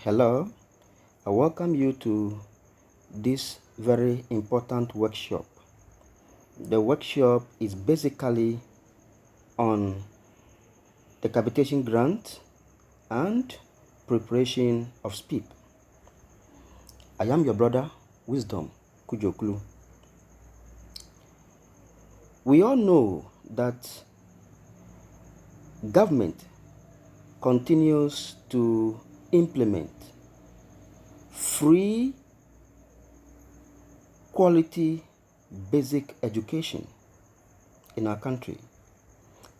Hello, I welcome you to this very important workshop. The workshop is basically on the capitation grant and preparation of Spip. I am your brother, Wisdom KOUDJO. We all know that government continues to implement free quality basic education in our country.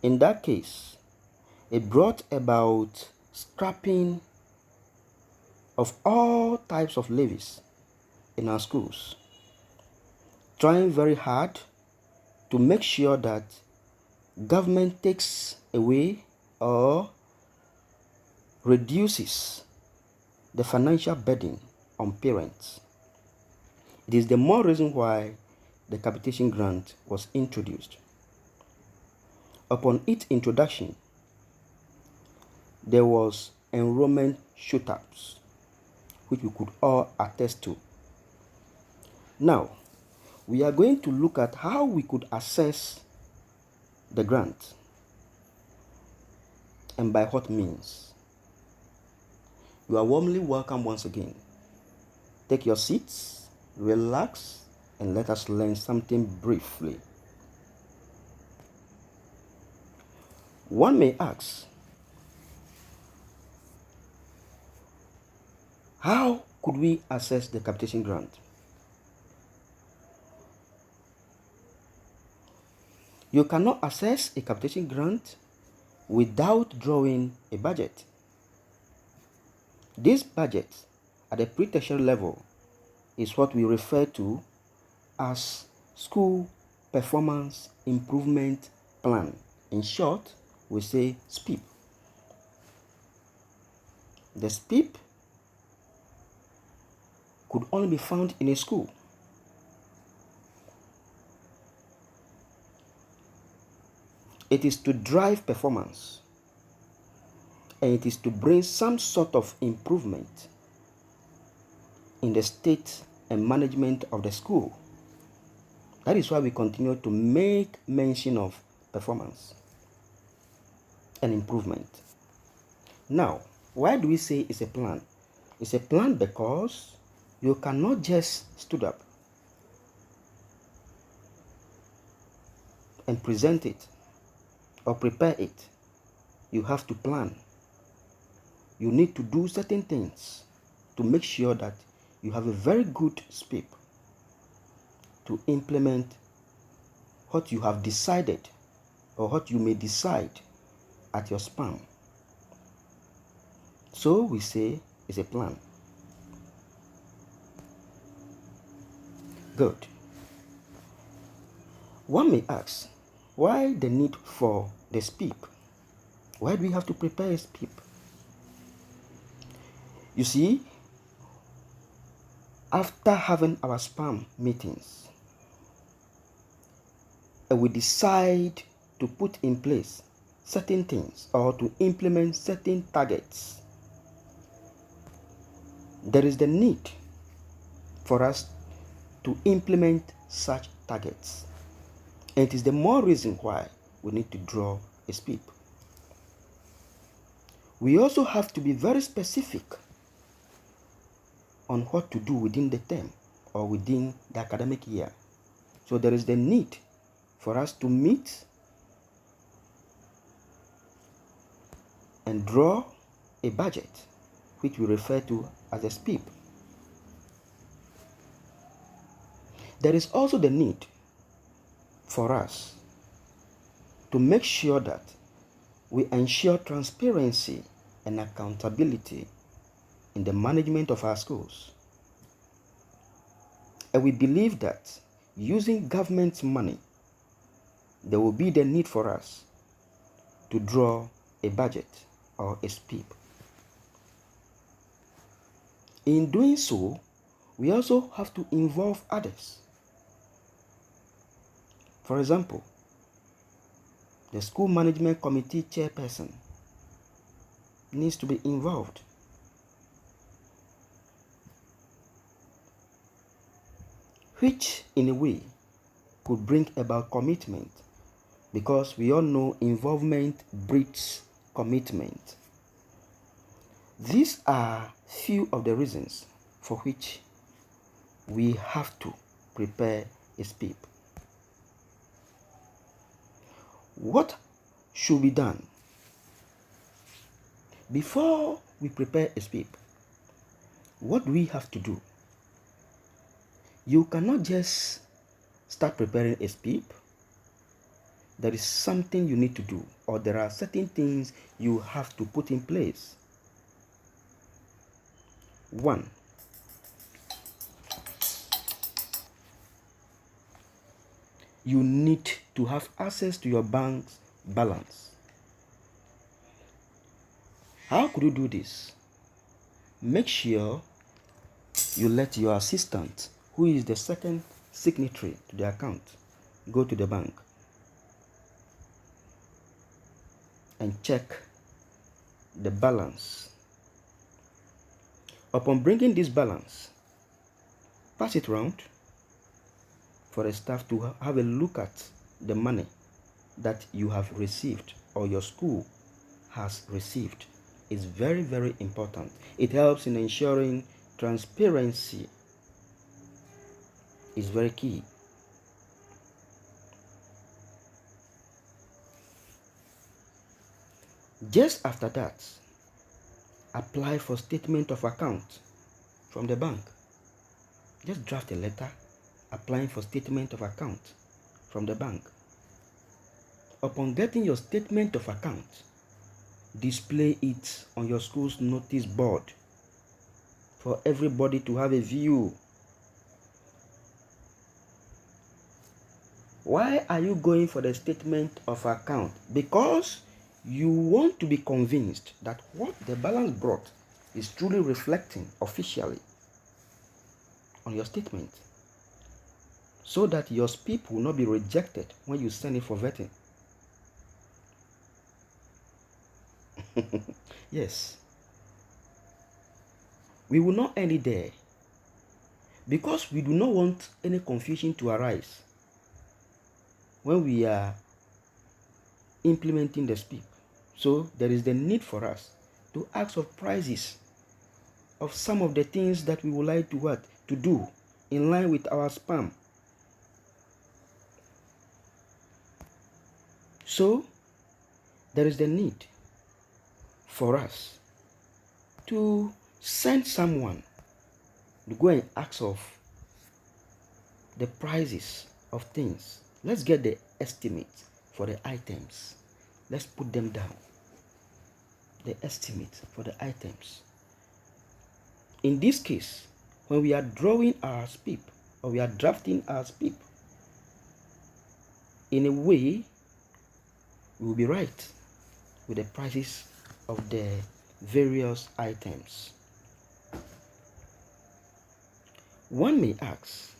In that case, it brought about scrapping of all types of levies in our schools, trying very hard to make sure that government takes away or reduces the financial burden on parents. It is the more reason why the capitation grant was introduced. Upon its introduction, there was enrollment shoot-ups, which we could all attest to. Now, we are going to look at how we could access the grant and by what means. You are warmly welcome once again. Take your seats, relax, and let us learn something briefly. One may ask, how could we access the capitation grant? You cannot access a capitation grant without drawing a budget. This budget at the pre-tertiary level is what we refer to as School Performance Improvement Plan. In short, we say SPIP. The SPIP could only be found in a school. It is to drive performance, and it is to bring some sort of improvement in the state and management of the school. That is why we continue to make mention of performance and improvement. Now, why do we say it's a plan? It's a plan because you cannot just stand up and present it or prepare it. You have to plan. You need to do certain things to make sure that you have a very good SPIP to implement what you have decided or what you may decide at your span. So we say it's a plan. Good. One may ask, why the need for the SPIP? Why do we have to prepare a SPIP? You see, after having our SPAM meetings, we decide to put in place certain things or to implement certain targets. There is the need for us to implement such targets. And it is the more reason why we need to draw a SPIP. We also have to be very specific on what to do within the term or within the academic year. So there is the need for us to meet and draw a budget, which we refer to as a SPIP. There is also the need for us to make sure that we ensure transparency and accountability in the management of our schools. And we believe that using government money, there will be the need for us to draw a budget or a SPIP. In doing so, we also have to involve others. For example, the school management committee chairperson needs to be involved. which in a way could bring about commitment, because we all know involvement breeds commitment. These are few of the reasons for which we have to prepare a SPIP. What should be done before we prepare a SPIP? What do we have to do? You cannot just start preparing a SPIP. There is something you need to do, or there are certain things you have to put in place. 1. You need to have access to your bank's balance. How could you do this? Make sure you let your assistant, who is the second signatory to the account, go to the bank and check the balance. Upon bringing this balance, pass it round for the staff to have a look at the money that you have received or your school has received. It's very, very important. It helps in ensuring transparency. Is very key. Just after that, apply for statement of account from the bank. Just draft a letter applying for statement of account from the bank. Upon getting your statement of account, display it on your school's notice board for everybody to have a view. Why are you going for the statement of account? Because you want to be convinced that what the balance brought is truly reflecting officially on your statement, so that your SPIP will not be rejected when you send it for vetting. Yes. We will not end it there, because we do not want any confusion to arise when we are implementing the SPIP. So there is the need for us to ask for prices of some of the things that we would like to do in line with our spam. So there is the need for us to send someone to go and ask of the prices of things. Let's get the estimate for the items. Let's put them down. The estimate for the items. In this case, when we are drawing our SPIP or we are drafting our SPIP, in a way, we will be right with the prices of the various items. One may ask,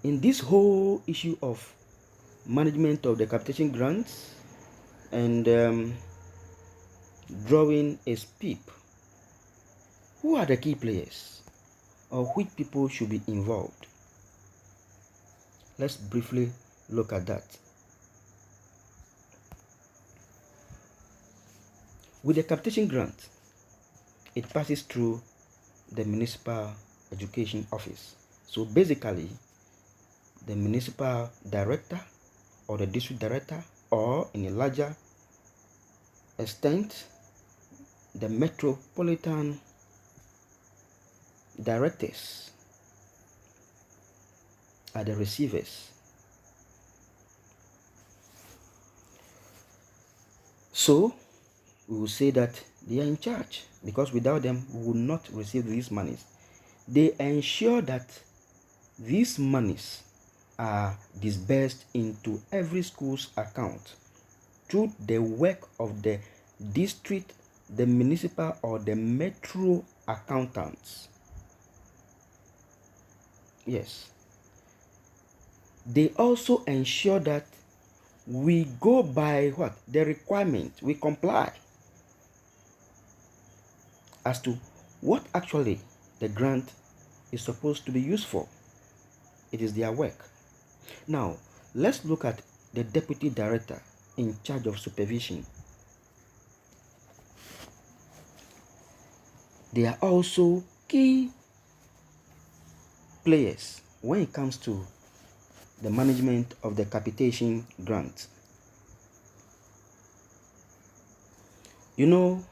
in this whole issue of management of the capitation grants and drawing a SPIP, who are the key players, or which people should be involved? Let's briefly look at that. With the capitation grant, it passes through the municipal education office. So basically, the municipal director or the district director, or in a larger extent, the metropolitan directors are the receivers. So we will say that they are in charge, because without them we would not receive these monies. They ensure that these monies are disbursed into every school's account through the work of the district, the municipal, or the metro accountants. Yes. They also ensure that we go by what? The requirement. We comply as to what actually the grant is supposed to be used for. It is their work. Now, let's look at the deputy director in charge of supervision. They are also key players when it comes to the management of the capitation grant. You know,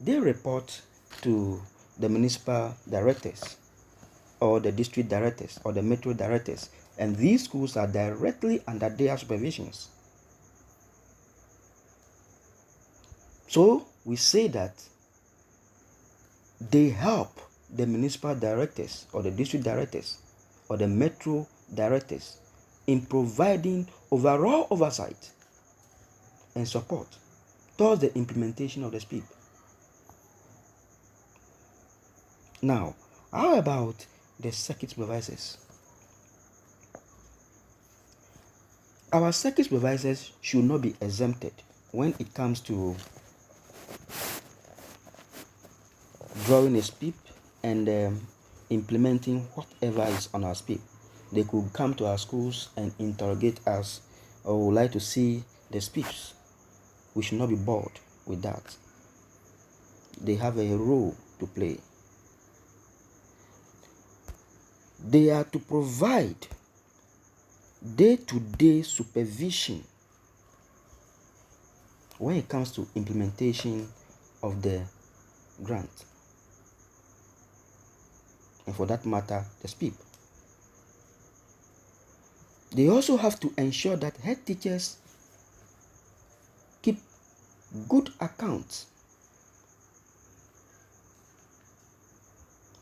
they report to the municipal directors or the district directors or the metro directors, and these schools are directly under their supervisions. So we say that they help the municipal directors or the district directors or the metro directors in providing overall oversight and support towards the implementation of the SPIP. Now, how about the circuit supervisors? Our circuit supervisors should not be exempted when it comes to drawing a SPIP and implementing whatever is on our SPIP. They could come to our schools and interrogate us, or would like to see the SPIPs. We should not be bored with that. They have a role to play. They are to provide day-to-day supervision when it comes to implementation of the grant, and for that matter, the SPIP. They also have to ensure that head teachers keep good accounts,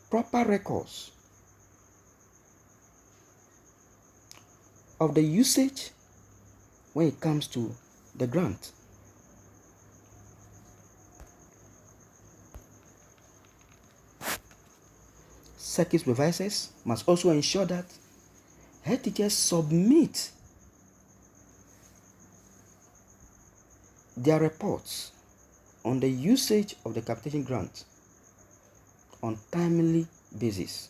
proper records of the usage when it comes to the grant. Circuit supervisors must also ensure that head teachers submit their reports on the usage of the capitation grant on timely basis.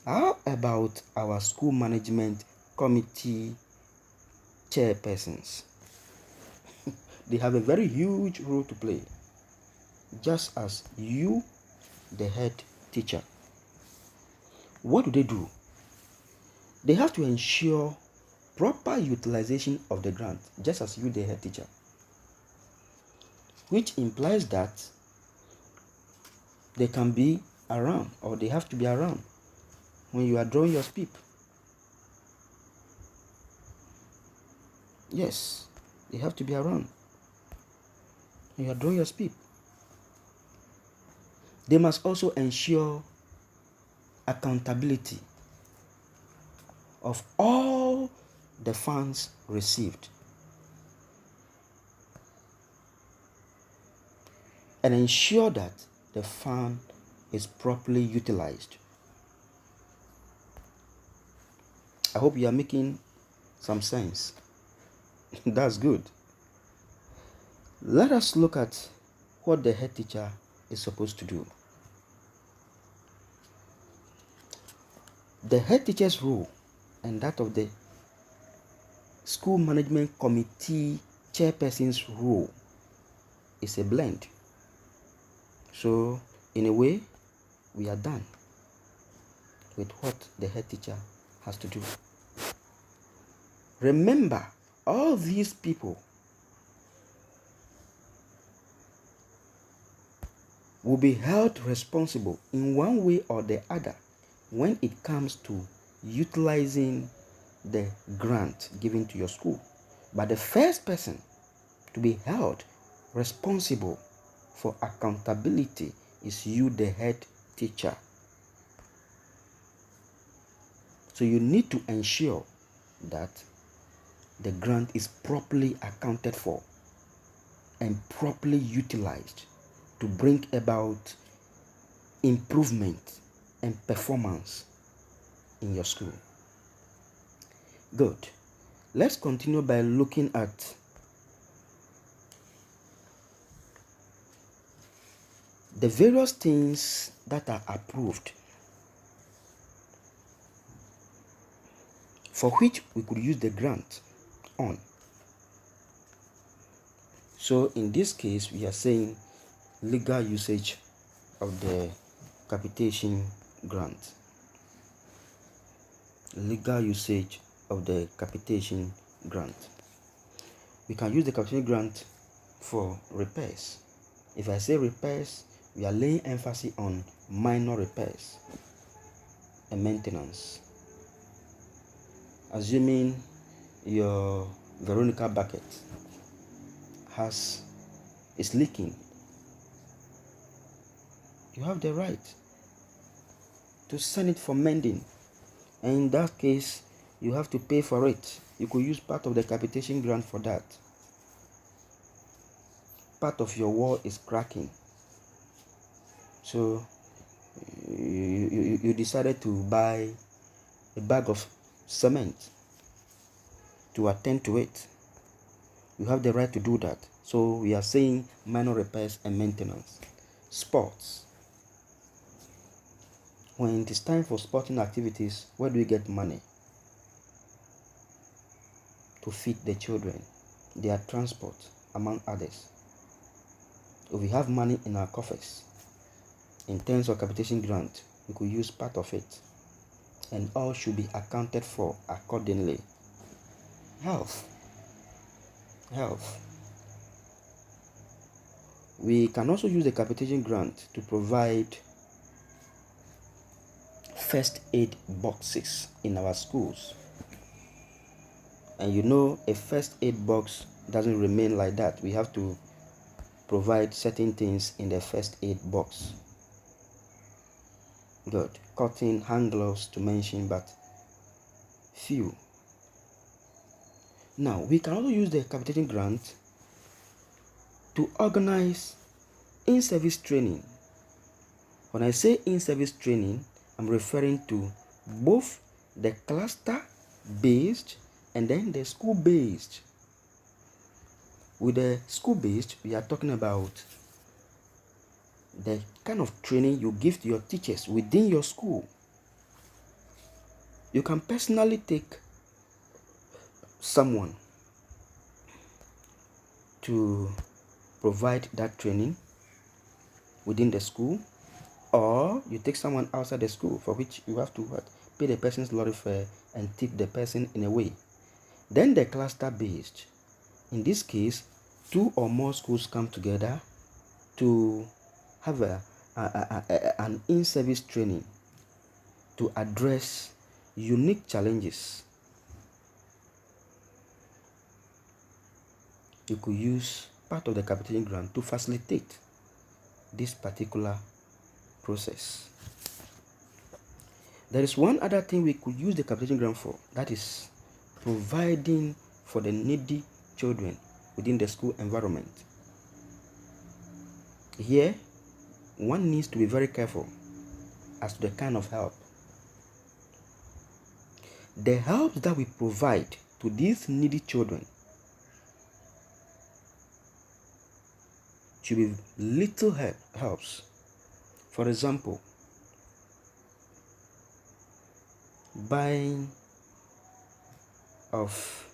How about our school management committee chairpersons? They have a very huge role to play, just as you, the head teacher. What do? They have to ensure proper utilization of the grant, just as you, the head teacher, which implies that they can be around, or they have to be around when you are drawing your SPIP. Yes, they have to be around when you are drawing your SPIP. They must also ensure accountability of all the funds received and ensure that the fund is properly utilized. I hope you are making some sense. That's good. Let us look at what the head teacher is supposed to do. The head teacher's role and that of the school management committee chairperson's role is a blend. So, in a way, we are done with what the head teacher has to do. Remember, all these people will be held responsible in one way or the other when it comes to utilizing the grant given to your school. But the first person to be held responsible for accountability is you, the head teacher. So you need to ensure that the grant is properly accounted for and properly utilized to bring about improvement and performance in your school. Good. Let's continue by looking at the various things that are approved for which we could use the grant on. So in this case, we are saying legal usage of the capitation grant. Legal usage of the capitation grant. We can use the capitation grant for repairs. If I say repairs, we are laying emphasis on minor repairs and maintenance. Assuming your Veronica bucket is leaking, you have the right to send it for mending, and in that case you have to pay for it. You could use part of the capitation grant for that. Part of your wall is cracking, so you decided to buy a bag of cement to attend to it. You have the right to do that. So we are saying minor repairs and maintenance. Sports. When it is time for sporting activities, where do we get money? To feed the children, their transport, among others. If we have money in our coffers, in terms of capitation grant, we could use part of it, and all should be accounted for accordingly. Health. We can also use the capitation grant to provide first aid boxes in our schools. And you know, a first aid box doesn't remain like that. We have to provide certain things in the first aid box. Good. Cotton, hand gloves to mention, but few. Now, we can also use the capitation grant to organize in-service training. When I say in-service training, I'm referring to both the cluster-based and then the school-based. With the school-based, we are talking about the kind of training you give to your teachers within your school. You can personally take someone to provide that training within the school, or you take someone outside the school, for which you have to pay the person's lorry fare and tip the person in a way. Then the cluster based. In this case, 2 or more schools come together to have an in-service training to address unique challenges. You could use part of the capitation grant to facilitate this particular process. There is one other thing we could use the capitation grant for, that is providing for the needy children within the school environment. Here, one needs to be very careful as to the kind of help. The help that we provide to these needy children should be little helps. For example, buying of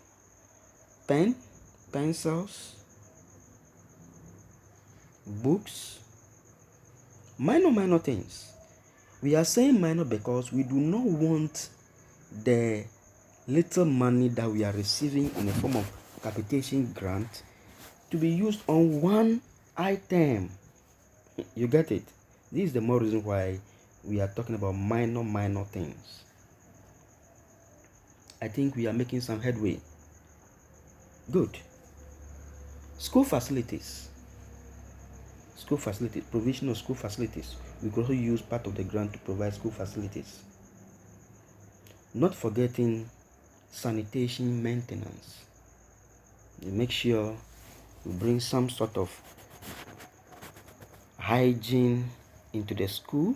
pencils, books, minor things. We are saying minor because we do not want the little money that we are receiving in the form of capitation grant to be used on one item. You get it? This is the more reason why we are talking about minor things. I think we are making some headway. Good. School facilities. Provision of school facilities. We could also use part of the grant to provide school facilities. Not forgetting sanitation maintenance. You make sure you bring some sort of hygiene into the school,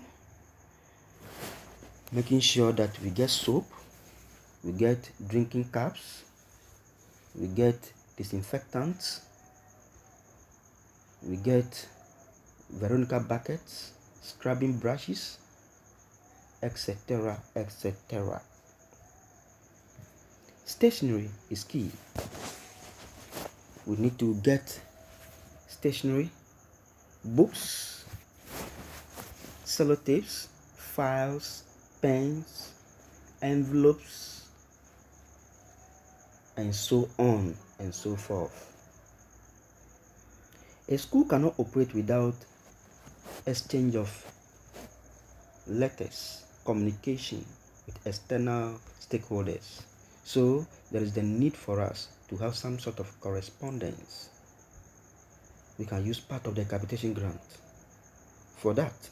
making sure that we get soap, we get drinking cups, we get disinfectants, we get Veronica buckets, scrubbing brushes, etc. Stationery is key. We need to get stationery, books, sellotapes, files, pens, envelopes, and so on and so forth. A school cannot operate without exchange of letters, communication with external stakeholders. So there is the need for us to have some sort of correspondence. We can use part of the capitation grant for that,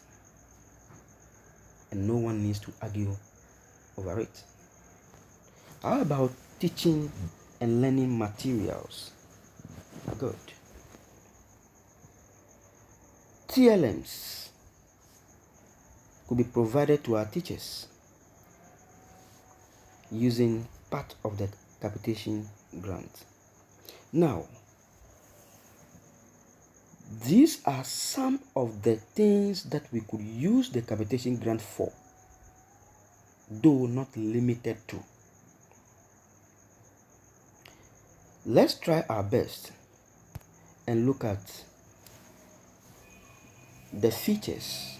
and no one needs to argue over it. How about teaching and learning materials? Good. TLMs could be provided to our teachers using part of the capitation grant. Now, these are some of the things that we could use the capitation grant for, though not limited to. Let's try our best and look at the features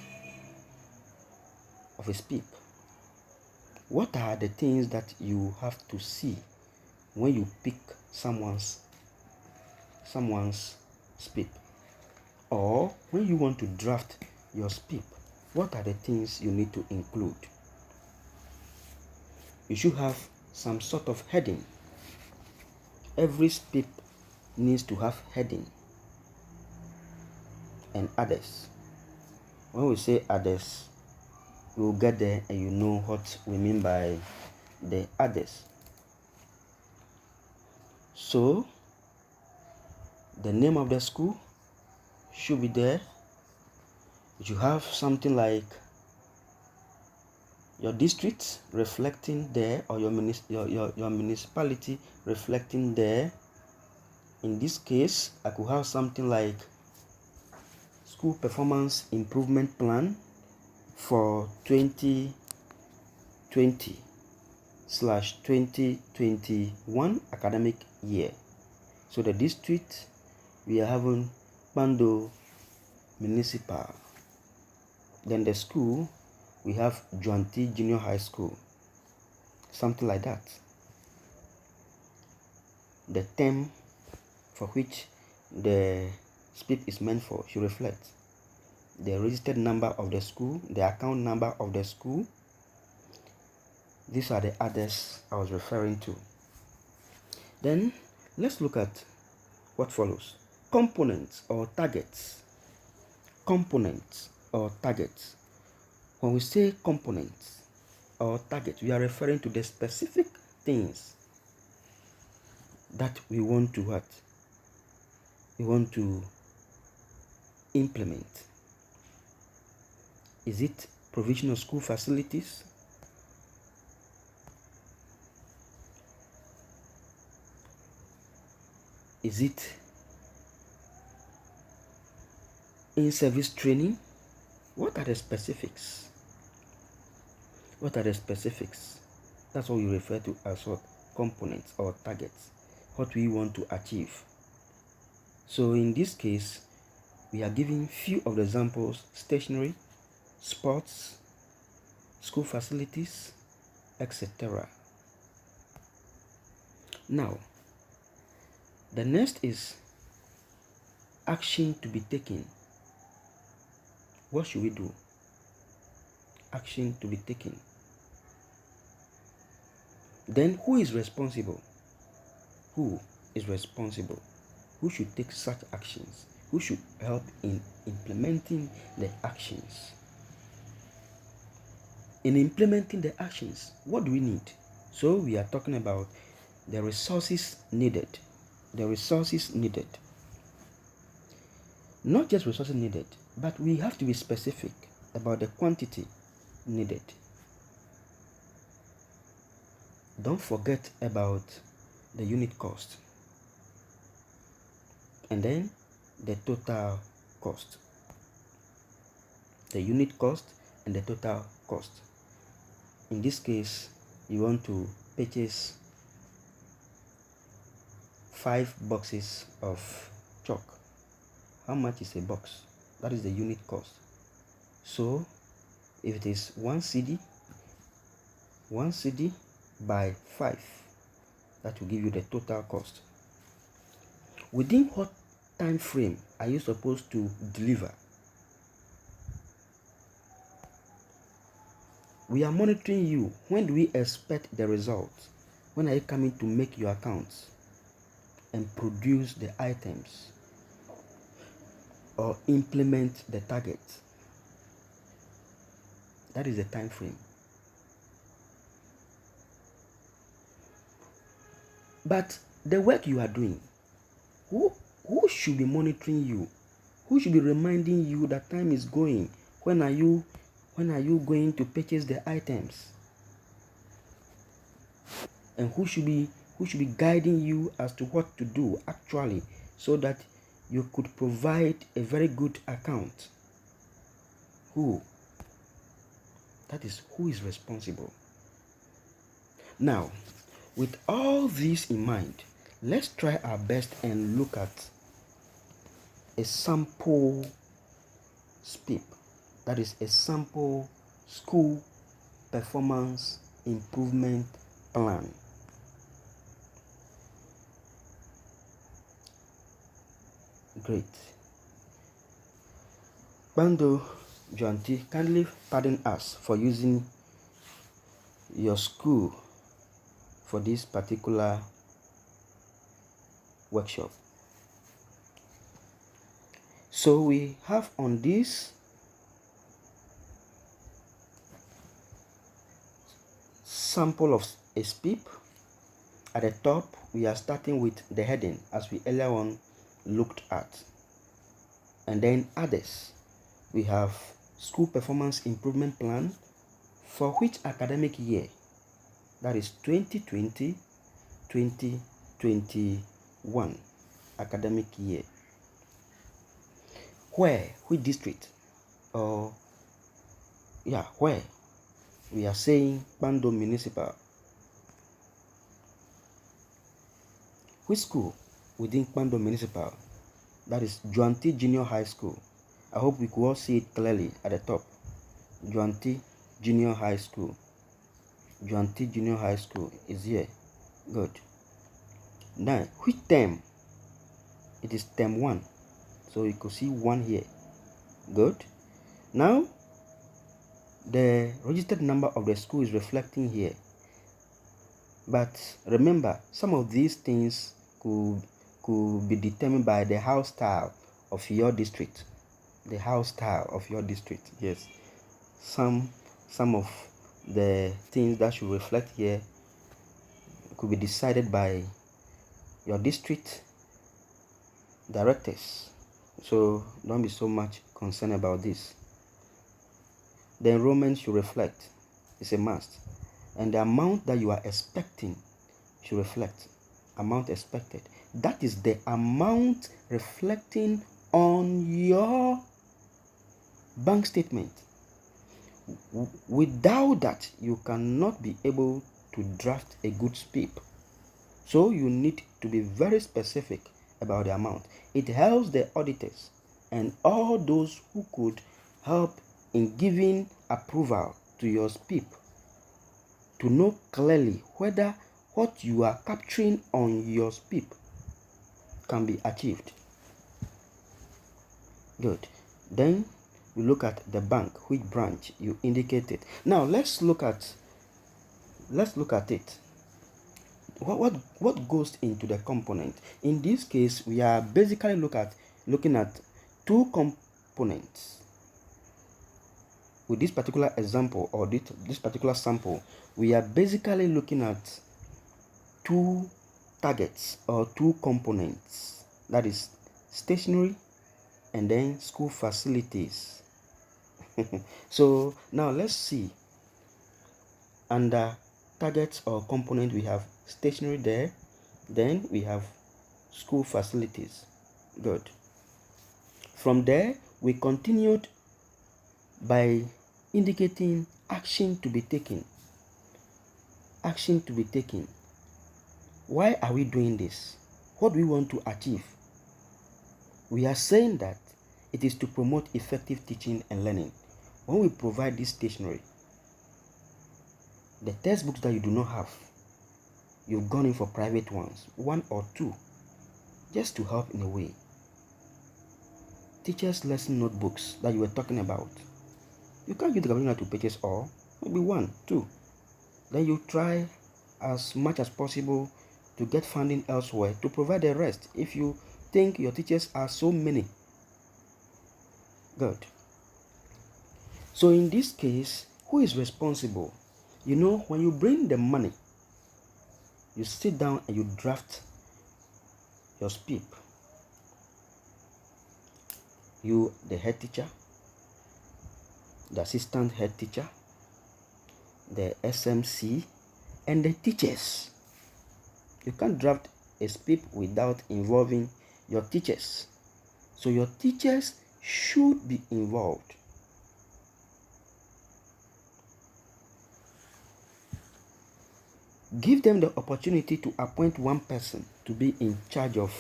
of a Spip. What are the things that you have to see when you pick someone's Spip? Or when you want to draft your Spip, what are the things you need to include? You should have some sort of heading. Every Spip needs to have heading and others. When we say others, you will get there and you know what we mean by the others. So the name of the school should be there. You have something like your district reflecting there, or your municipality reflecting there. In this case, I could have something like school performance improvement plan for 2020/2021 academic year. So the district, we are having Bando Municipal. Then the school, we have Juanti Junior High School, something like that. The term for which the Spip is meant for should reflect the registered number of the school, the account number of the school. These are the others I was referring to. Then let's look at what follows. Components or targets. Components or targets. When we say components or targets, we are referring to the specific things that we want to what? We want to implement. Is it provision of school facilities? Is it in-service training? What are the specifics? What are the specifics? That's what we refer to as what? Components or targets. What we want to achieve. So in this case, we are giving few of the examples: stationery, sports, school facilities, etc. Now, the next is action to be taken. What should we do? Action to be taken. Then who is responsible? Who is responsible? Who should take such actions? Who should help in implementing the actions? In implementing the actions, what do we need? So we are talking about the resources needed. The resources needed. Not just resources needed, but we have to be specific about the quantity needed. Don't forget about the unit cost, and then the total cost. The unit cost and the total cost. In this case, you want to purchase 5 boxes of chalk. How much is a box? That is the unit cost. So if it is 1 cedi by 5, that will give you the total cost. Within what time frame are you supposed to deliver? We are monitoring you. When do we expect the results? When are you coming to make your accounts and produce the items or implement the target? That is the time frame. But the work you are doing, who should be monitoring you? Who should be reminding you that time is going? When are you going to purchase the items? And who should be guiding you as to what to do actually, so that you could provide a very good account? Who? That is who is responsible. Now, with all this in mind, let's try our best and look at a sample Spip. That is a sample school performance improvement plan. Great. Bando Joanti, kindly pardon us for using your school for this particular workshop. So we have on this sample of a Spip. At the top, we are starting with the heading as we earlier on looked at. And then others, we have school performance improvement plan for which academic year? That is 2020-2021 academic year. Where? Which district? Where? We are saying Bando Municipal. Which school within Bando Municipal? That is Joanti Junior High School. I hope we could all see it clearly at the top. Joanti Junior High School. Joanti Junior High School is here. Good. Now, which term? It is term 1. So you could see 1 here. Good. Now, the registered number of the school is reflecting here. But remember, some of these things could be determined by the house style of your district. The house style of your district. Yes. Some of the things that should reflect here could be decided by your district directors. So don't be so much concerned about this. The enrollment should reflect. It's a must. And the amount that you are expecting should reflect. Amount expected. That is the amount reflecting on your bank statement. Without that, you cannot be able to draft a good Spip. So you need to be very specific about the amount. It helps the auditors and all those who could help in giving approval to your Spip to know clearly whether what you are capturing on your Spip can be achieved. Good. Then we look at the bank, which branch you indicated. Now let's look at it. What goes into the component? In this case, we are basically looking at 2 components. With this particular example or this particular sample, we are basically looking at 2 targets or 2 components. That is stationery and then school facilities. So now let's see. Under targets or component, we have stationery there, then we have school facilities. Good. From there, we continued by indicating action to be taken. Action to be taken. Why are we doing this? What do we want to achieve? We are saying that it is to promote effective teaching and learning. When we provide this stationery, the textbooks that you do not have, you've gone in for private ones, 1 or 2, just to help in a way. Teachers' lesson notebooks that you were talking about, you can't use the government to purchase all, maybe 1, 2. Then you try as much as possible to get funding elsewhere to provide the rest. If you think your teachers are so many, good. So in this case, who is responsible? You know, when you bring the money, you sit down and you draft your Spip. You, the head teacher, the assistant head teacher, the SMC, and the teachers. You can't draft a Spip without involving your teachers. So your teachers should be involved. Give them the opportunity to appoint one person to be in charge of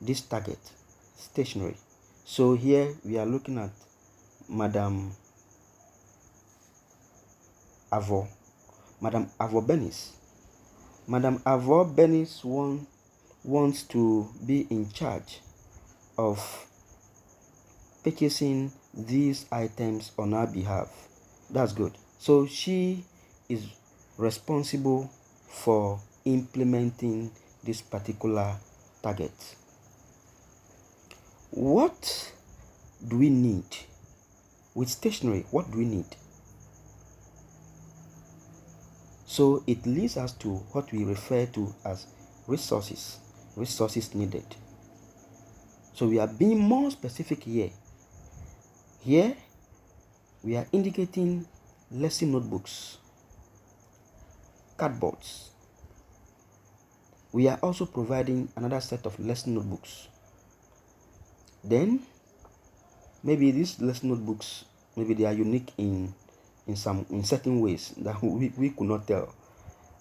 this target, stationery. So here we are looking at Madam Avo Benis. Madam Avo Benis wants to be in charge of purchasing these items on our behalf. That's good. So she is responsible for implementing this particular target. What do we need? With stationery, what do we need? So it leads us to what we refer to as resources needed. So we are being more specific here. Here we are indicating lesson notebooks, cardboards. We are also providing another set of lesson notebooks. Then maybe these lesson notebooks, maybe they are unique in certain ways that we could not tell.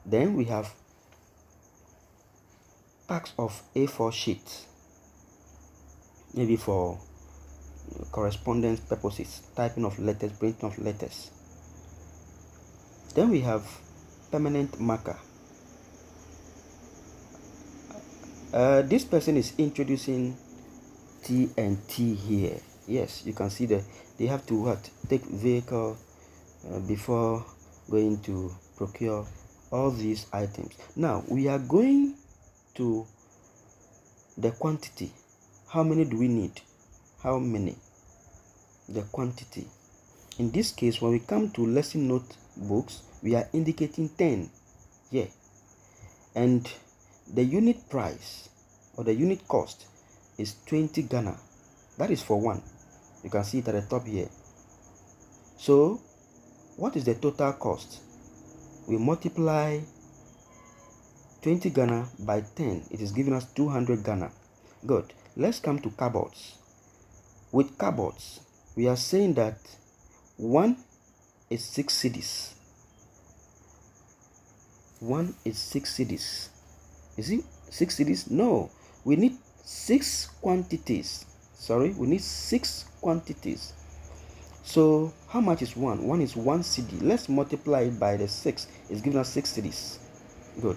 Then we have packs of A4 sheets, maybe for correspondence purposes, typing of letters, printing of letters. Then we have permanent marker. This person is introducing T&T here. Yes, you can see that they have to take vehicle before going to procure all these items. Now we are going to the quantity. How many do we need? How many? The quantity. In this case, when we come to lesson notebooks, we are indicating 10. Yeah. And the unit price or the unit cost is 20 Ghana. That is for one. You can see it at the top here. So what is the total cost? We multiply 20 Ghana by 10. It is giving us 200 Ghana. Good. Let's come to cupboards. With cupboards, we are saying that one is 6 cedis. One is 6 cedis. Is it 6 cedis? No. We need 6 quantities. Sorry, we need 6 quantities. So how much is one? One is 1 cedi. Let's multiply it by the 6. It's giving us 6 cedis. Good.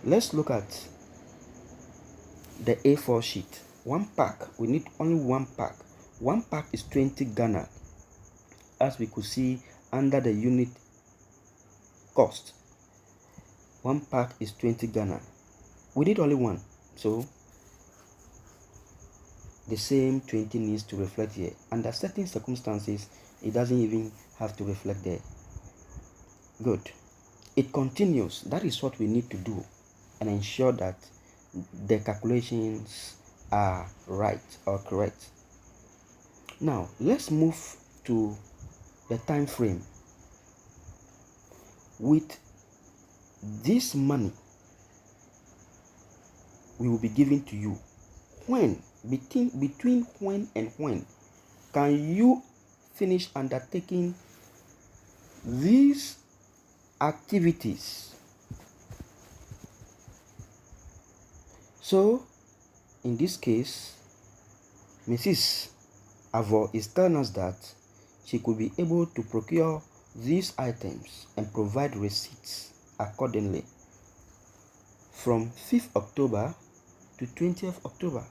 Let's look at the A4 sheet. One pack. We need only one pack. One pack is 20 Ghana. As we could see under the unit cost. One pack is 20 Ghana. We need only one. So the same 20 needs to reflect here. Under certain circumstances, it doesn't even have to reflect there. Good. It continues. That is what we need to do and ensure that the calculations are right or correct. Now, let's move to the time frame. With this money, we will be giving to you. When? Between when and when can you finish undertaking these activities? So, in this case, Mrs. Avo is telling us that she could be able to procure these items and provide receipts accordingly from 5th October to 20th October.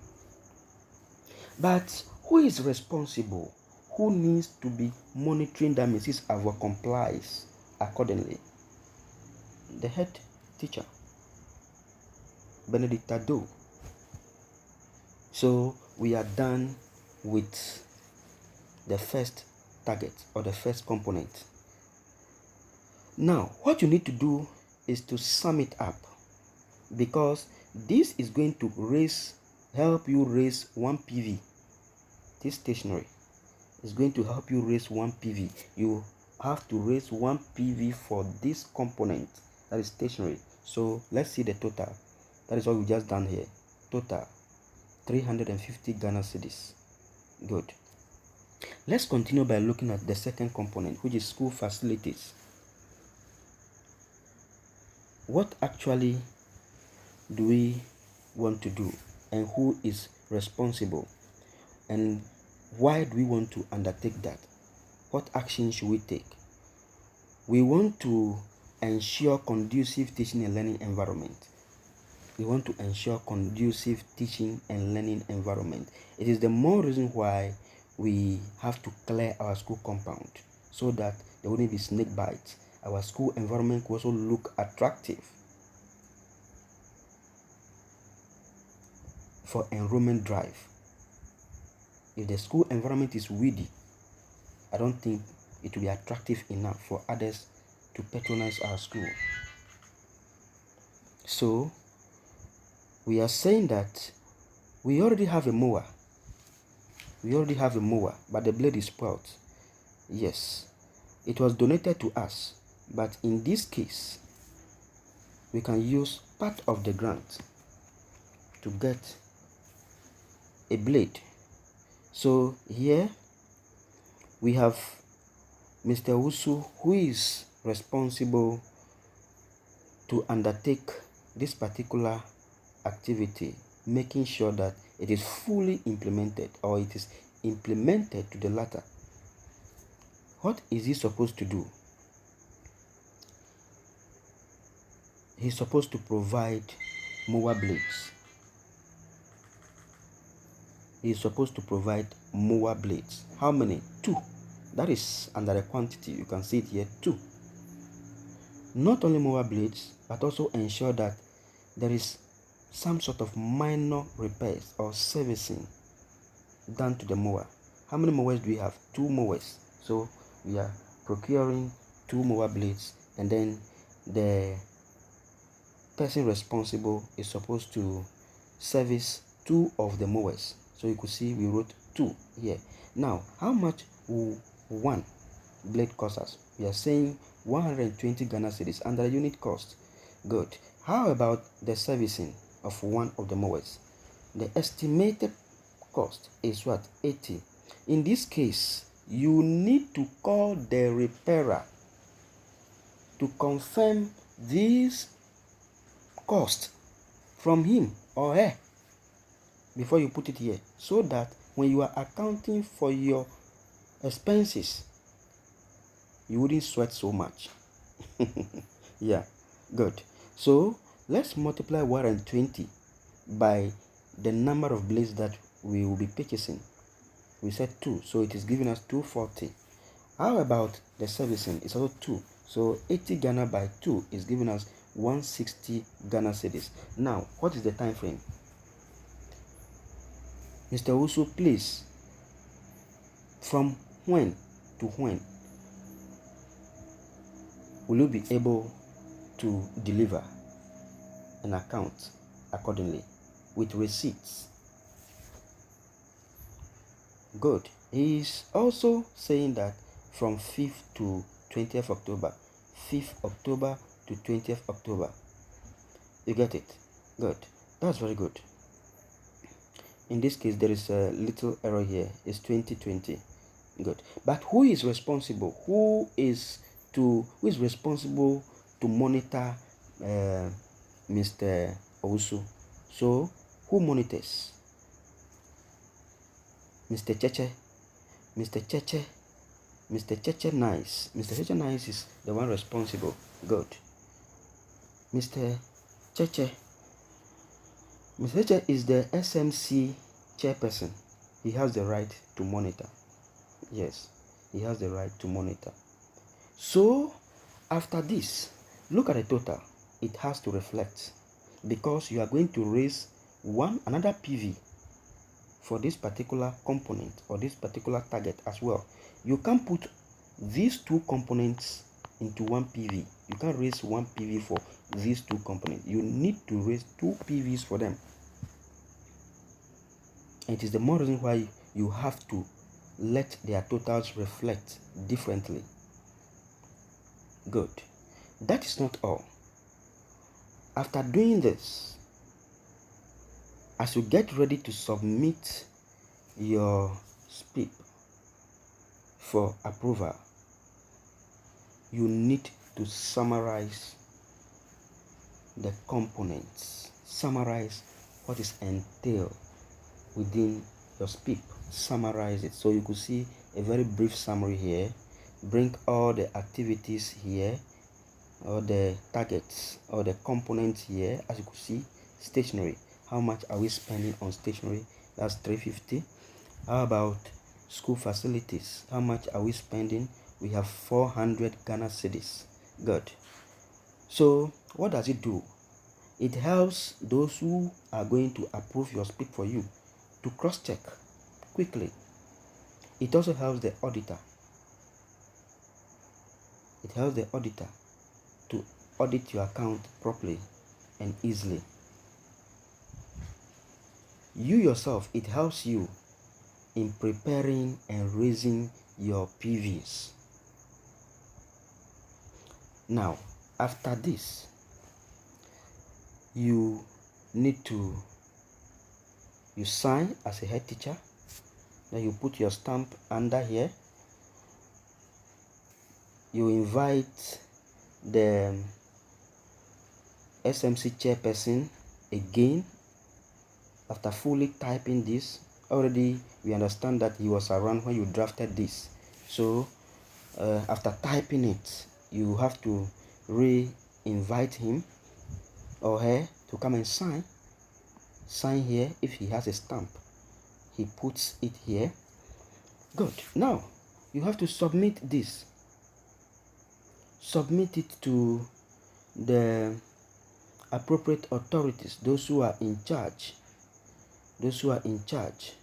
But who is responsible? Who needs to be monitoring that Mrs. Avo complies accordingly? The head teacher, Benedicta Doe. So we are done with the first target or the first component. Now, what you need to do is to sum it up, because this is going to help you raise 1 PV. This stationery is going to help you raise 1 PV. You have to raise 1 PV for this component, that is stationery. So let's see the total. That is what we just done here. Total 350 Ghana cedis. Good. Let's continue by looking at the second component, which is school facilities. What actually do we want to do, and who is responsible, and why do we want to undertake that? What action should we take? We want to ensure conducive teaching and learning environment. We want to ensure conducive teaching and learning environment. It is the more reason why we have to clear our school compound, so that there wouldn't be snake bites. Our school environment will also look attractive for enrollment drive. If the school environment is weedy, I don't think it will be attractive enough for others to patronize our school. So we are saying that we already have a mower. But the blade is spoiled. Yes, it was donated to us, but in this case, we can use part of the grant to get a blade. So here we have Mr. Usu, who is responsible to undertake this particular activity, making sure that it is fully implemented, or it is implemented to the latter. What is he supposed to do? He's supposed to provide mower blades. He's supposed to provide mower blades. How many? 2. That is under the quantity. You can see it here, 2. Not only mower blades, but also ensure that there is some sort of minor repairs or servicing done to the mower. How many mowers do we have? 2 mowers. So we are procuring 2 mower blades, and then the person responsible is supposed to service 2 of the mowers. So you could see we wrote 2 here. Now, how much will 1 blade cost us? We are saying 120 Ghana cedis under the unit cost. Good. How about the servicing of 1 of the mowers? The estimated cost is what? 80. In this case, you need to call the repairer to confirm this cost from him or her before you put it here, so that when you are accounting for your expenses, you wouldn't sweat so much. Yeah, good. So let's multiply 120 by the number of blades that we will be purchasing. We said 2, so it is giving us 240. How about the servicing? It's also 2, so 80 Ghana by 2 is giving us 160 Ghana cedis. Now, what is the time frame? Mr. Usu, please, from when to when will you be able to deliver an account accordingly with receipts? Good. He is also saying that from 5th to 20th October. 5th October to 20th October. You get it? Good. That's very good. In this case, there is a little error here. It's 2020. Good. But who is responsible? Who is responsible to monitor Mr. Owusu? So Who monitors? Mr. Cheche. Mr. Cheche. Mr. Cheche Nice. Mr. Cheche Nice is the one responsible. Good. Mr. Cheche. Mr. Cheche is the SMC chairperson. He has the right to monitor. Yes, he has the right to monitor. So, after this, look at the total. It has to reflect, because you are going to raise another PV for this particular component or this particular target as well. You can't put these two components into one PV. You can't raise one PV for these two components. You need to raise two PVs for them. And it is the more reason why you have to let their totals reflect differently. Good. That is not all. After doing this, as you get ready to submit your Spip for approval, you need to summarize the components. Summarize what is entailed within your Spip. Summarize it. So you could see a very brief summary here. Bring all the activities here, or the targets, or the components here. As you could see, stationery. How much are we spending on stationery? That's 350. How about school facilities? How much are we spending? We have 400 Ghana cedis. Good. So what does it do? It helps those who are going to approve your Spip for you to cross-check quickly. It also helps the auditor. It helps the auditor to audit your account properly and easily. You yourself, it helps you in preparing and raising your PVs. Now, after this, you need to sign as a head teacher. Then you put your stamp under here. You invite the SMC chairperson again. After fully typing this, already we understand that he was around when you drafted this. So after typing it, you have to re-invite him or her to come and sign here. If he has a stamp, he puts it here. Good. Now you have to submit this. Submit it to the appropriate authorities, those who are in charge. Those who are in charge.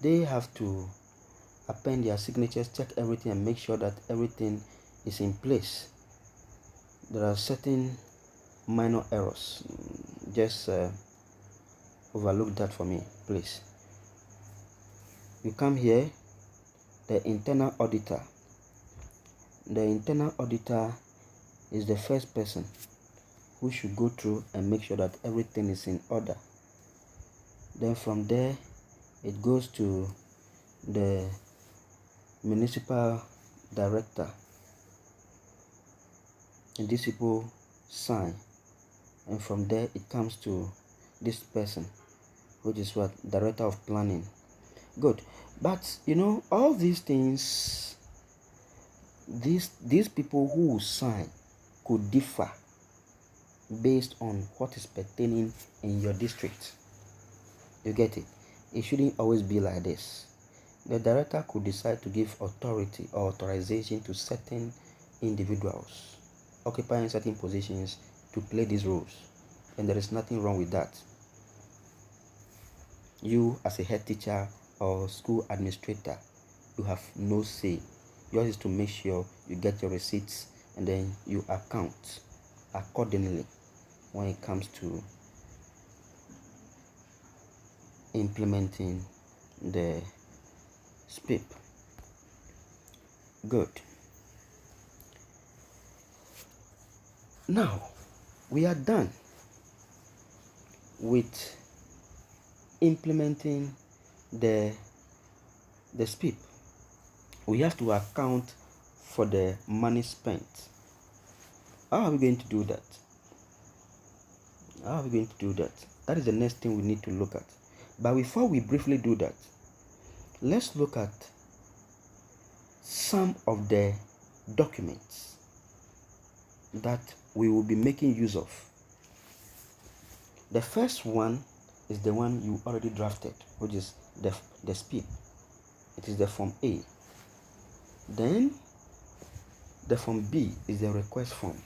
They have to append their signatures, check everything, and make sure that everything is in place. There are certain minor errors. Just overlook that for me, please. You come here, the internal auditor. The internal auditor is the first person who should go through and make sure that everything is in order. Then from there, it goes to the municipal director, and these people sign, and from there it comes to this person, which is what? Director of planning. Good. But you know, all these things, these people who sign could differ based on what is pertaining in your district. You get it? It shouldn't always be like this. The director could decide to give authority or authorization to certain individuals occupying certain positions to play these roles, and there is nothing wrong with that. You as a head teacher or school administrator, you have no say. Yours is to make sure you get your receipts and then you account accordingly when it comes to implementing the Spip. Good. Now we are done with implementing the Spip. We have to account for the money spent. How are we going to do that? How are we going to do that? That is the next thing we need to look at. But before we briefly do that, let's look at some of the documents that we will be making use of. The first one is the one you already drafted, which is the Spip. It is the Form A. Then the Form B is the request form.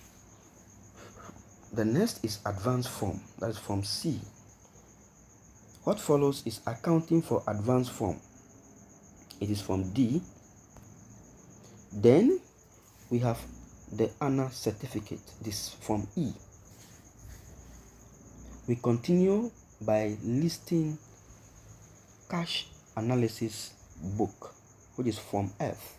The next is advance form, that is Form C. What follows is accounting for advance form. It is Form D. Then we have the honor certificate, this Form E. We continue by listing cash analysis book, which is Form F.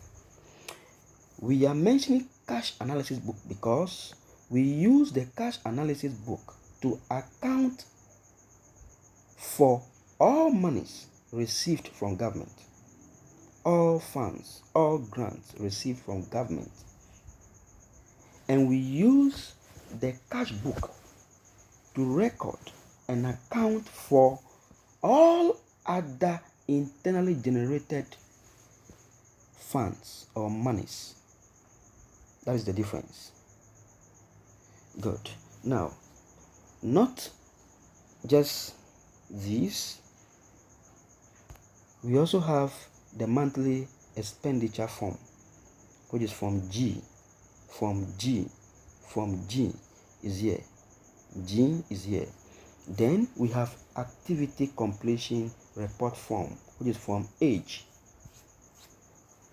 We are mentioning cash analysis book because we use the cash analysis book to account for all monies received from government, all funds, all grants received from government. And we use the cash book to record and account for all other internally generated funds or monies. That is the difference. Good. Now, not just these, we also have the monthly expenditure form, which is Form G. Form G. Form G is here. G is here. Then we have activity completion report form, which is Form H.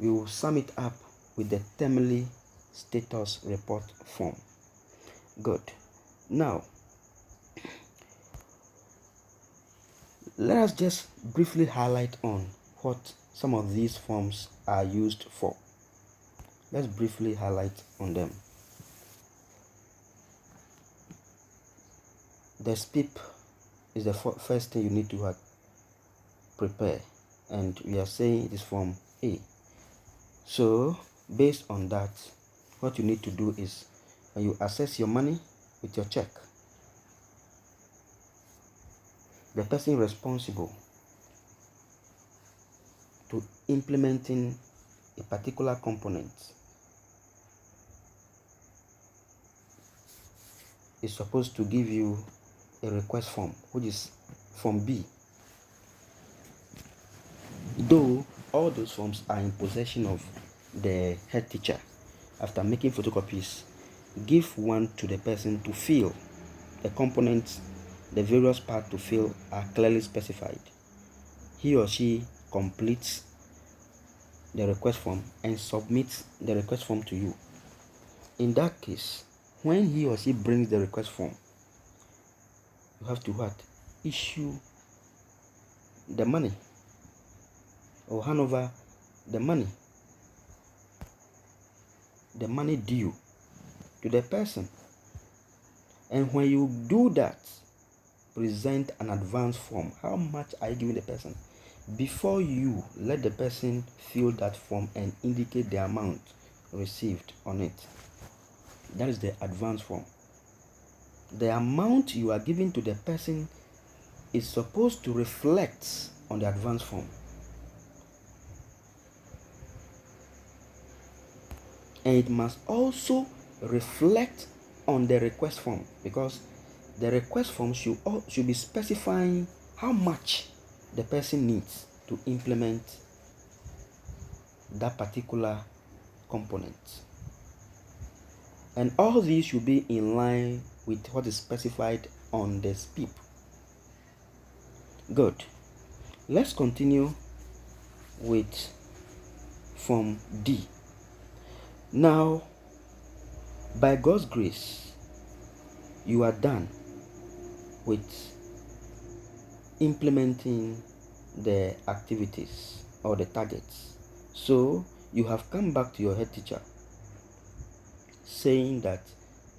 We will sum it up with the termly status report form. Good. Now, let us just briefly highlight on what some of these forms are used for. Let's briefly highlight on them. The Spip is the first thing you need to prepare, and we are saying it is Form A. So based on that, what you need to do is when you assess your money with your check, the person responsible to implementing a particular component is supposed to give you a request form, which is Form B. Though all those forms are in possession of the head teacher, after making photocopies, give one to the person to fill. The components, the various parts to fill are clearly specified. He or she completes the request form and submits the request form to you. In that case, when he or she brings the request form, you have to what? Issue the money or hand over the money due to the person. And when you do that, present an advance form. How much are you giving the person? Before you let the person fill that form and indicate the amount received on it. That is the advance form. The amount you are giving to the person is supposed to reflect on the advance form. And it must also reflect on the request form, because the request form should be specifying how much the person needs to implement that particular component. And all these should be in line with what is specified on the Spip. Good. Let's continue with Form D. Now, by God's grace, you are done with implementing the activities or the targets. So you have come back to your head teacher saying that,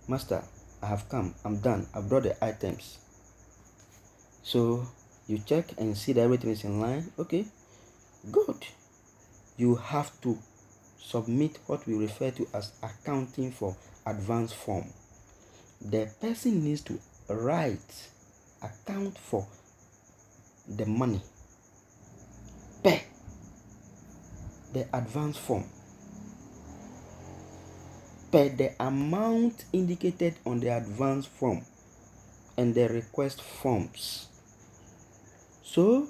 Master, I have come, I'm done, I've brought the items. So you check and see that everything is in line. Okay, good. You have to submit what we refer to as accounting for advance form. The person needs to write, account for the money per the advance form, per the amount indicated on the advance form and the request forms. So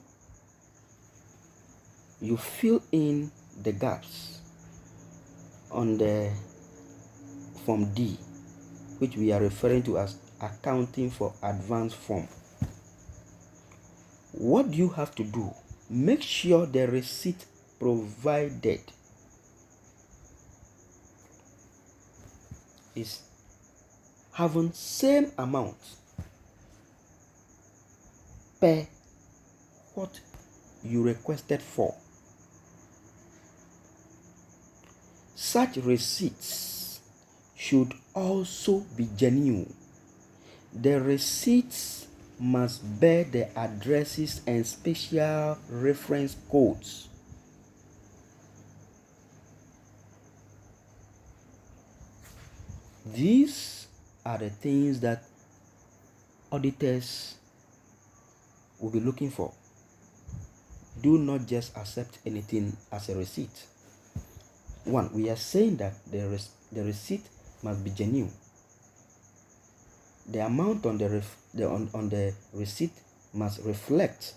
you fill in the gaps on the form D, which we are referring to as accounting for advance form. What do you have to do? Make sure the receipt provided is having same amount per what you requested for. Such receipts should also be genuine. The receipts must bear the addresses and special reference codes. These are the things that auditors will be looking for. Do not just accept anything as a receipt. One, we are saying that the receipt must be genuine. The amount on the receipt must reflect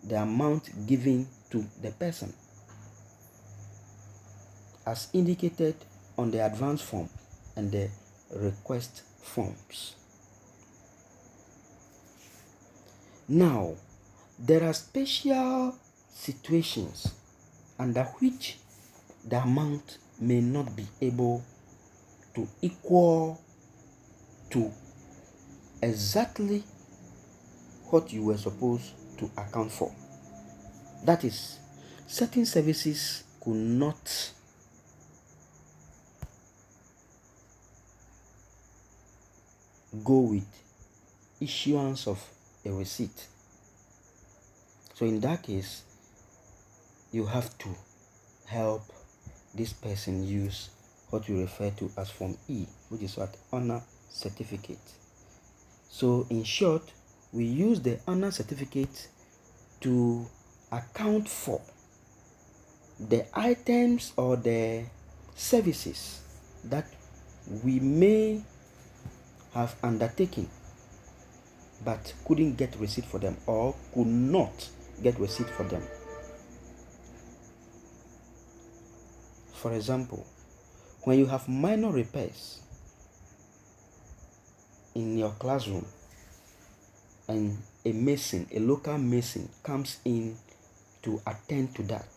the amount given to the person as indicated on the advance form and the request forms. Now, there are special situations under which the amount may not be able to equal to exactly what you were supposed to account for. That is, certain services could not go with issuance of a receipt. So in that case, you have to help this person use what you refer to as Form E, which is what honor certificate. So in short, we use the honor certificate to account for the items or the services that we may have undertaken but couldn't get receipt for them or could not get receipt for them. For example, when you have minor repairs in your classroom and a local mason comes in to attend to that,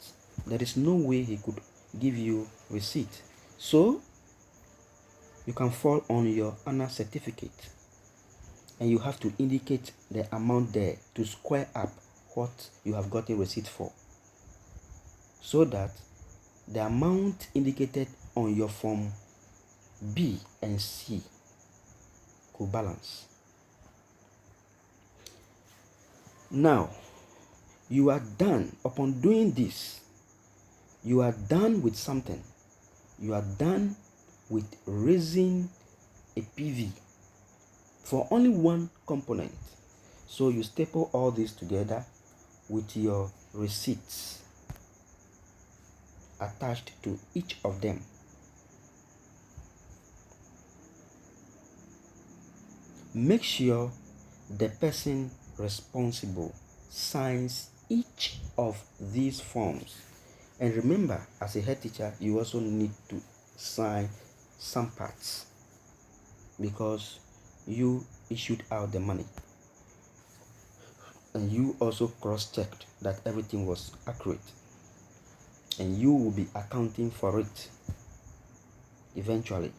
there is no way he could give you receipt. So you can fall on your honor certificate and you have to indicate the amount there to square up what you have gotten receipt for, so that the amount indicated on your form B and C could balance. Now, you are done. Upon doing this, you are done with something. You are done with raising a PV for only one component. So you staple all this together with your receipts attached to each of them. Make sure the person responsible signs each of these forms. And remember, as a head teacher, you also need to sign some parts because you issued out the money and you also cross-checked that everything was accurate, and you will be accounting for it eventually.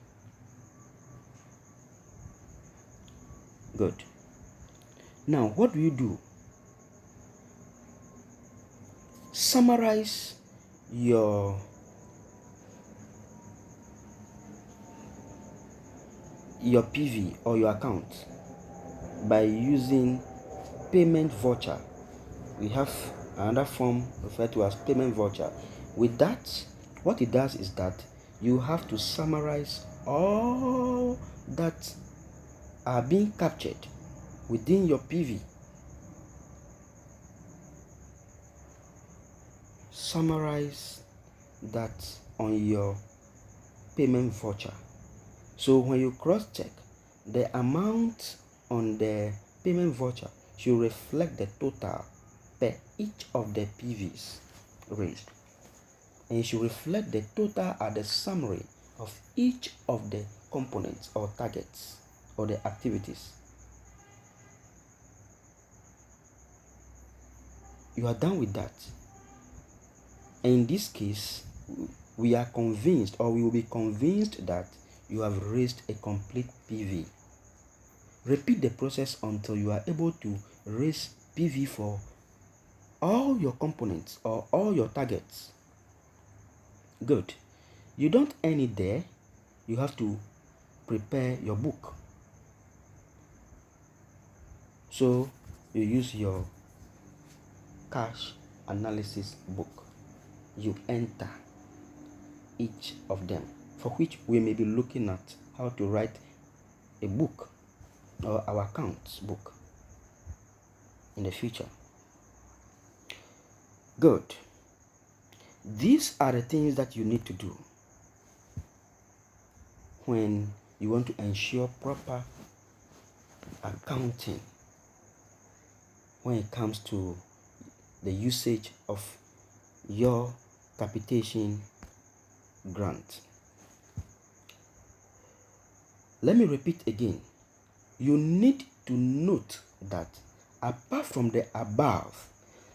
Good. Now, what do you do? Summarize your PV or your account by using payment voucher. We have another form referred to as payment voucher. With that, what it does is that you have to summarize all that are being captured within your PV, summarize that on your payment voucher. So when you cross-check, the amount on the payment voucher should reflect the total per each of the PVs raised. And it should reflect the total at the summary of each of the components or targets or the activities. You are done with that. And in this case, we are convinced, or we will be convinced, that you have raised a complete PV. Repeat the process until you are able to raise PV for all your components or all your targets. Good. You don't end it there. You have to prepare your book. So you use your cash analysis book. You enter each of them, for which we may be looking at how to write a book or our accounts book in the future. Good. These are the things that you need to do when you want to ensure proper accounting when it comes to the usage of your capitation grant. Let me repeat again. You need to note that apart from the above,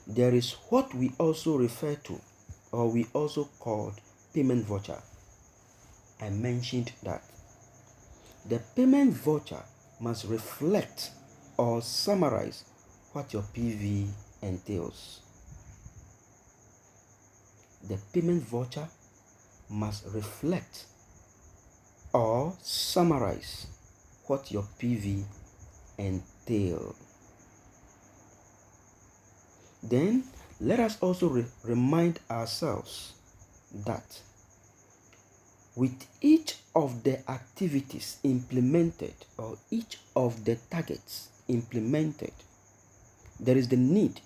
there is what we also refer to, or we also called, payment voucher. I mentioned that the payment voucher must reflect or summarize what your PV entails. The payment voucher must reflect or summarize what your PV entail. Then let us also remind ourselves that with each of the activities implemented or each of the targets implemented, there is the need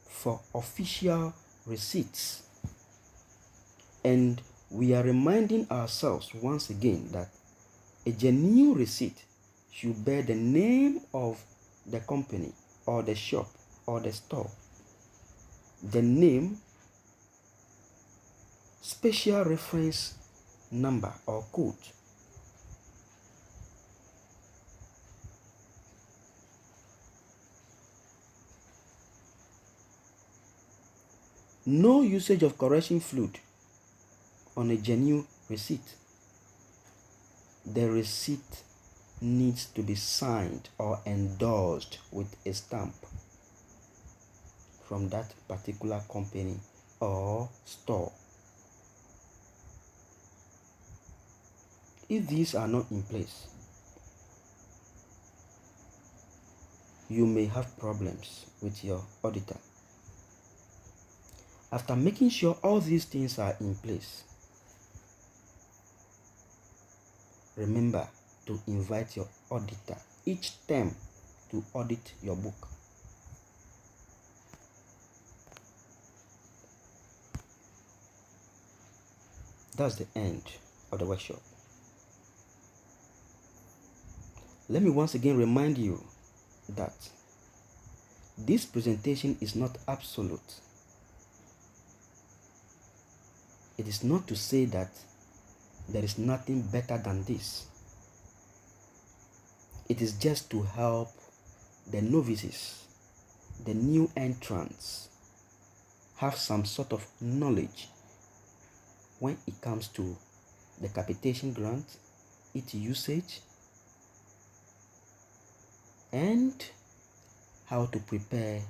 for official receipts. And we are reminding ourselves once again that a genuine receipt should bear the name of the company or the shop or the store, the name, special reference number or code. No usage of correction fluid on a genuine receipt. The receipt needs to be signed or endorsed with a stamp from that particular company or store. If these are not in place, you may have problems with your auditor. After making sure all these things are in place, remember to invite your auditor each term to audit your book. That's the end of the workshop. Let me once again remind you that this presentation is not absolute. It is not to say that there is nothing better than this. It is just to help the novices, the new entrants, have some sort of knowledge when it comes to the capitation grant, its usage, and how to prepare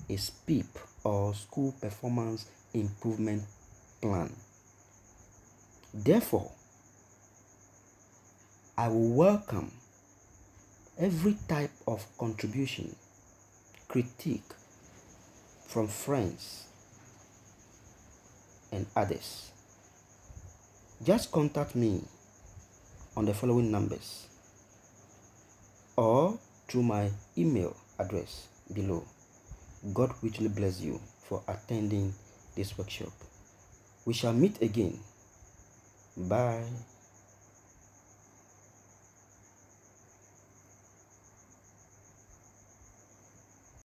a SPIP or School Performance Improvement Plan. Therefore, I will welcome every type of contribution, critique from friends and others. Just contact me on the following numbers: or through my email address below. God richly bless you for attending this workshop. We shall meet again. Bye.